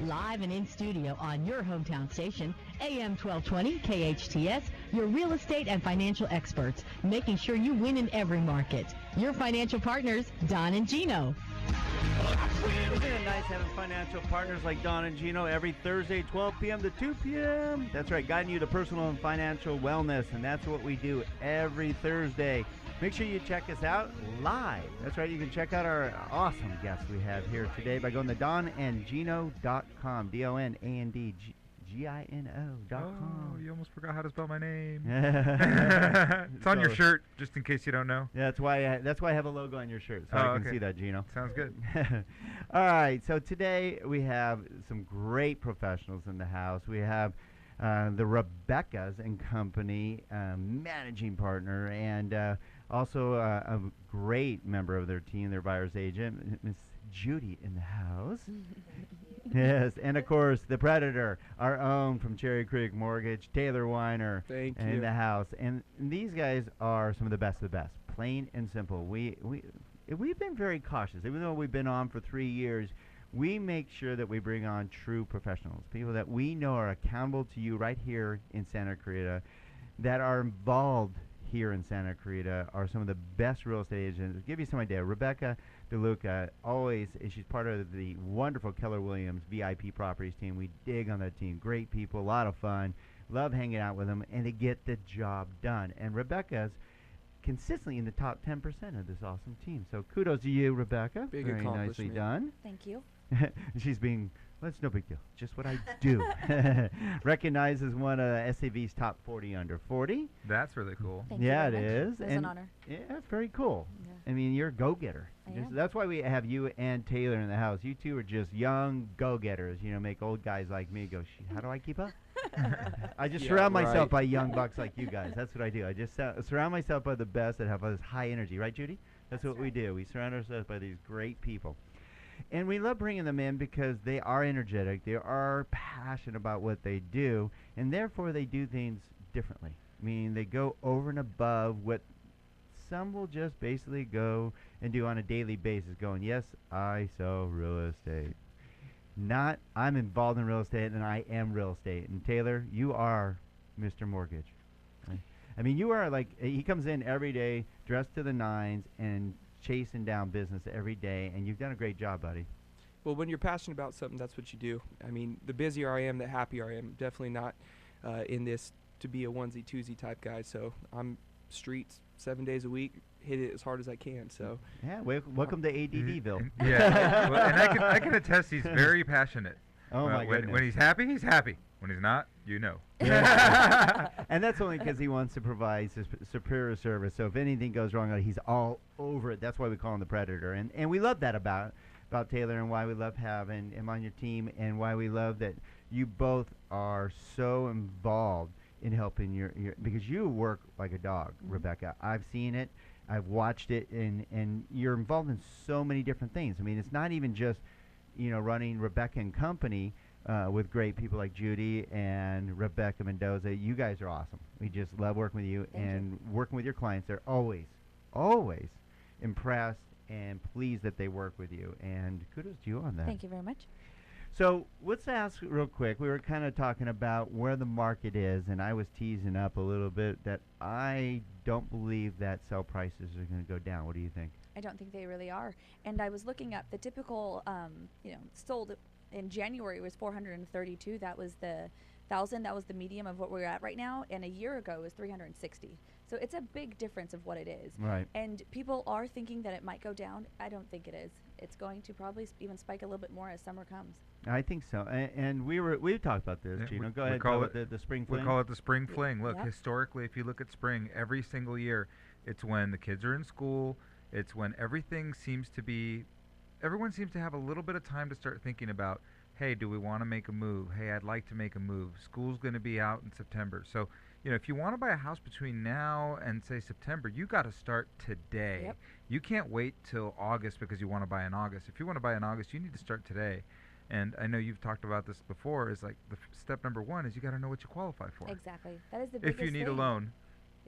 Live and in studio on your hometown station, AM 1220 KHTS, your real estate and financial experts, making sure you win in every market. Your financial partners, Don and Gino. Isn't it nice having financial partners like Don and Gino every Thursday, 12 p.m. to 2 p.m.? That's right, guiding you to personal and financial wellness, and that's what we do every Thursday. Make sure you check us out live. That's right, you can check out our awesome guests we have here today by going to donandgino.com, DonandGino.com. Oh, you almost forgot how to spell my name. It's on your shirt, just in case you don't know. Yeah, that's why I have a logo on your shirt, so I can see that, Gino. Sounds good. All right, so today we have some great professionals in the house. We have the Rebecca's and Company managing partner, and also a great member of their team, their buyer's agent, Miss Judy in the house. Yes, and of course the Predator, our own from Cherry Creek Mortgage, Taylor Weiner, in the house. And these guys are some of the best of the best, plain and simple. We've been very cautious, even though we've been on for 3 years. We make sure that we bring on true professionals, people that we know are accountable to you right here in Santa Clarita, that are involved here in Santa Clarita, are some of the best real estate agents. To give you some idea, Rebecca DeLuca, she's part of the wonderful Keller Williams VIP Properties team. We dig on that team. Great people, a lot of fun. Love hanging out with them, and they get the job done. And Rebecca's consistently in the top 10% of this awesome team. So kudos to you, Rebecca. Big Very accomplishment. nicely done. Thank you. She's being, well, it's no big deal. Just what I do. Recognized as one of SAV's top 40 under 40. That's really cool. Thank you Yeah, very it much. is. It's an honor. Yeah, that's very cool. Yeah. I mean, you're a go-getter. I am. That's why we have you and Taylor in the house. You two are just young go-getters. You know, make old guys like me go, how do I keep up? I just surround myself by young bucks like you guys. That's what I do. I just surround myself by the best that have this high energy. Right, Judy? That's what we do. We surround ourselves by these great people. And we love bringing them in because they are energetic. They are passionate about what they do, and therefore they do things differently. I mean, they go over and above what some will just basically go and do on a daily basis, going, yes, I sell real estate. Not, I'm involved in real estate and I am real estate. And Taylor, you are Mr. Mortgage. Right? I mean, you are like, he comes in every day dressed to the nines and chasing down business every day, and you've done a great job, buddy. Well, when you're passionate about something, that's what you do. I mean, the busier I am, the happier I am. Definitely not in this to be a onesie, twosie type guy. So I'm streets 7 days a week, hit it as hard as I can. So yeah, welcome to ADDville. Yeah, well, and I can attest he's very passionate. Oh my goodness. When he's happy, he's happy. When he's not, you know. And that's only because he wants to provide superior service. So if anything goes wrong, he's all over it. That's why we call him the Predator. And we love that about Taylor, and why we love having him on your team, and why we love that you both are so involved in helping your because you work like a dog, Rebecca. I've seen it. I've watched it, and you're involved in so many different things. I mean, it's not even just, running Rebecca and Company with great people like Judy and Rebecca Mendoza. You guys are awesome. We just love working with you. Thank you. Working with your clients. They're always, always impressed and pleased that they work with you. And kudos to you on that. Thank you very much. So let's ask real quick. We were kind of talking about where the market is, and I was teasing up a little bit that I don't believe that sell prices are going to go down. What do you think? I don't think they really are. And I was looking up the typical, sold in January was 432. That was the 1,000. That was the medium of what we're at right now. And a year ago it was 360. So it's a big difference of what it is. Right. And people are thinking that it might go down. I don't think it is. It's going to probably even spike a little bit more as summer comes. I think so. And we've talked about this, Gino. Go ahead. Call it the spring fling. We call it the spring fling. Look, Yep. historically, if you look at spring, every single year, it's when the kids are in school. It's when everyone seems to have a little bit of time to start thinking about, hey, do we want to make a move? Hey, I'd like to make a move. School's going to be out in September. So, if you want to buy a house between now and, say, September, you got to start today. Yep. You can't wait till August because you want to buy in August. If you want to buy in August, you need to start today. And I know you've talked about this before, is like step number one is you got to know what you qualify for. Exactly. That is the biggest If you need a thing. loan.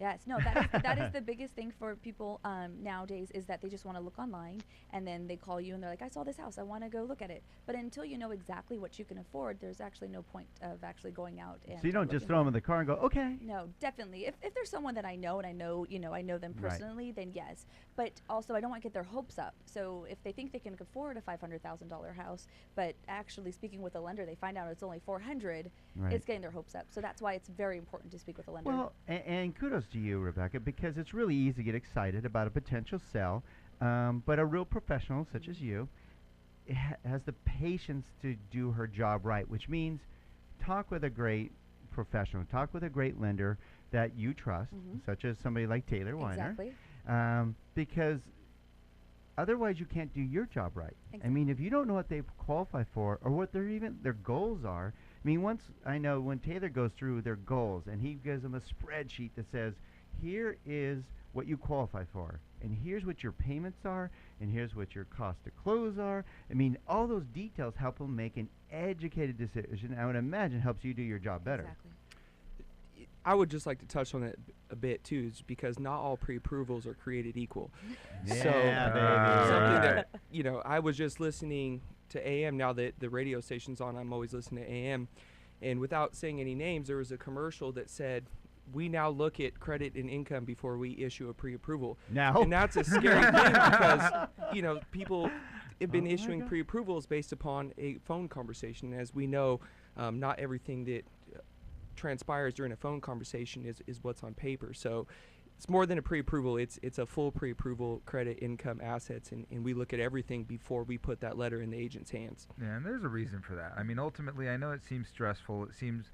Yes, no, that is the biggest thing for people nowadays, is that they just want to look online, and then they call you and they're like, I saw this house, I want to go look at it. But until you know exactly what you can afford, there's actually no point of actually going out. And so you don't just throw them in the car and go, okay. No, definitely. If there's someone that I know and I know, I know them Right. personally, then yes. But also, I don't want to get their hopes up. So if they think they can afford a $500,000 house, but actually speaking with a lender, they find out it's only 400, Right. it's getting their hopes up. So that's why it's very important to speak with a lender. Well, and kudos to you, Rebecca, because it's really easy to get excited about a potential sell, but a real professional such as you has the patience to do her job right, which means talk with a great professional, talk with a great lender that you trust, such as somebody like Taylor Weiner, Exactly. because otherwise you can't do your job right. I mean, if you don't know what they qualify for or what their goals are. I mean, once I know when Taylor goes through their goals and he gives them a spreadsheet that says, here is what you qualify for, and here's what your payments are, and here's what your cost to close are. I mean, all those details help them make an educated decision. I would imagine helps you do your job better. Exactly. I would just like to touch on that a bit too, is because not all pre-approvals are created equal. Yeah, So, baby. something Right. that I was just listening to AM. Now that the radio station's on, I'm always listening to AM, and without saying any names, there was a commercial that said, we now look at credit and income before we issue a pre-approval. Now, And that's a scary thing, because people have been Oh my issuing God. pre-approvals based upon a phone conversation. As we know, not everything that transpires during a phone conversation is what's on paper. So it's more than a pre-approval. It's a full pre-approval, credit, income, assets, and we look at everything before we put that letter in the agent's hands. Yeah, and there's a reason for that. I mean, ultimately, I know it seems stressful. It seems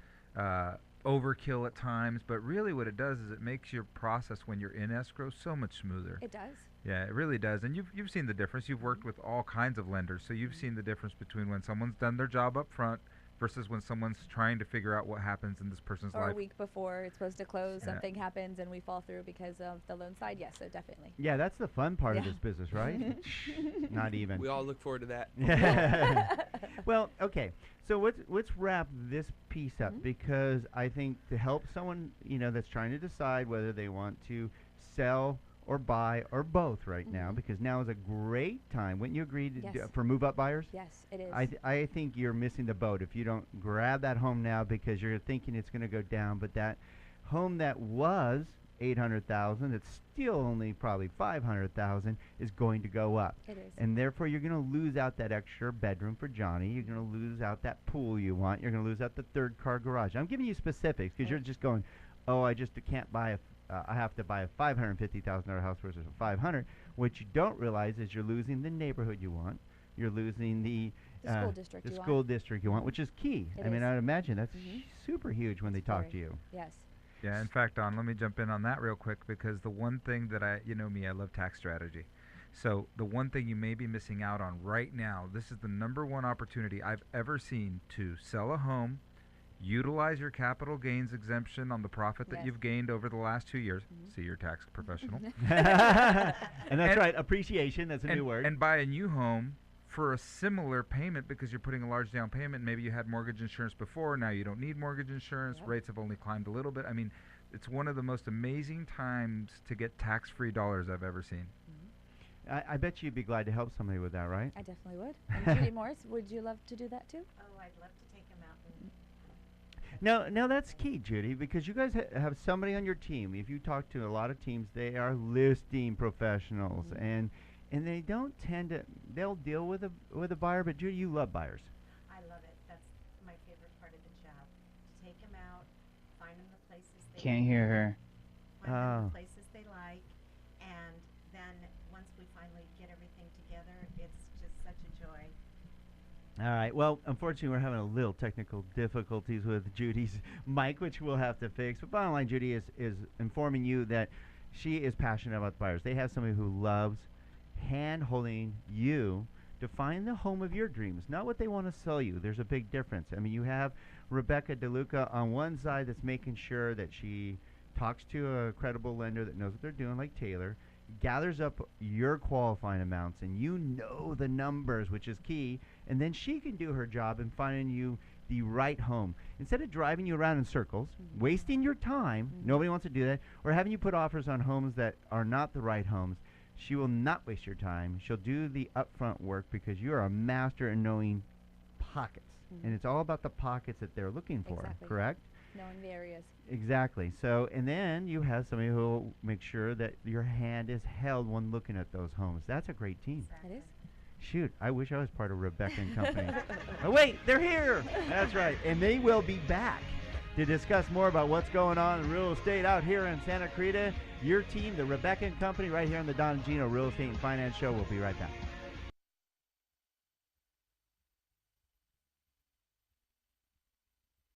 overkill at times, but really what it does is it makes your process when you're in escrow so much smoother. It does. Yeah, it really does. And you've seen the difference. You've worked with all kinds of lenders, so you've seen the difference between when someone's done their job up front versus when someone's trying to figure out what happens in this person's Or life. a week before it's supposed to close, Yeah. something happens and we fall through because of the loan side. Yes, so definitely. yeah, that's the fun part of Yeah. this business, right? Not even. We all look forward to that. Well, okay. So let's wrap this piece up, because I think to help someone that's trying to decide whether they want to sell or buy or both right now, because now is a great time. Wouldn't you agree to Yes. for move-up buyers? Yes, it is. I think you're missing the boat if you don't grab that home now, because you're thinking it's going to go down, but that home that was $800,000, it's still only probably $500,000, is going to go up. It is. And therefore, you're going to lose out that extra bedroom for Johnny. You're going to lose out that pool you want. You're going to lose out the third-car garage. I'm giving you specifics because you're just going, oh, I just can't buy I have to buy a $550,000 house versus a $500,000. What you don't realize is you're losing the neighborhood you want. You're losing the school district the you school want. district you want, which is key. It I mean, is. I would imagine that's super huge when they talk very. to you. Yes. Yeah, in fact, Don, let me jump in on that real quick, because the one thing that I love tax strategy. So the one thing you may be missing out on right now, this is the number one opportunity I've ever seen to sell a home, utilize your capital gains exemption on the profit that Yes. you've gained over the last 2 years. See your tax professional. And that's And- right, appreciation, that's a new word. And buy a new home for a similar payment, because you're putting a large down payment. Maybe you had mortgage insurance before, now you don't need mortgage insurance. Yep. Rates have only climbed a little bit. I mean, it's one of the most amazing times to get tax-free dollars I've ever seen. I bet you'd be glad to help somebody with that, right? I definitely would. And Judy Morris, would you love to do that too? Oh, I'd love to take him out. Now that's key, Judy, because you guys have somebody on your team. If you talk to a lot of teams, they are listing professionals, and they don't tend to. They'll deal with a buyer, but Judy, you love buyers. I love it. That's my favorite part of the job. To take him out, find him the places they Can't hear her. find them Oh. the places they like, and then once we finally get everything together, it's just such a joy. All right. Well, unfortunately, we're having a little technical difficulties with Judy's mic, which we'll have to fix. But bottom line, Judy is informing you that she is passionate about buyers. They have somebody who loves hand-holding you to find the home of your dreams, not what they want to sell you. There's a big difference. I mean, you have Rebecca DeLuca on one side that's making sure that she talks to a credible lender that knows what they're doing, like Taylor, gathers up your qualifying amounts, and you know the numbers, which is key, and then she can do her job in finding you the right home. Instead of driving you around in circles, Mhm. wasting your time, Mhm. nobody wants to do that, or having you put offers on homes that are not the right homes, she will not waste your time. She'll do the upfront work because you are a master in knowing pockets. Mhm. And it's all about the pockets that they're looking for, Exactly. correct? Knowing the areas. Exactly. So, and then you have somebody who will make sure that your hand is held when looking at those homes. That's a great team. It is. Shoot, I wish I was part of Rebecca and Company. Oh, wait, they're here. That's right. And they will be back to discuss more about what's going on in real estate out here in Santa Clarita. Your team, the Rebecca and Company, right here on the Don and Gino Real Estate and Finance Show. We'll be right back.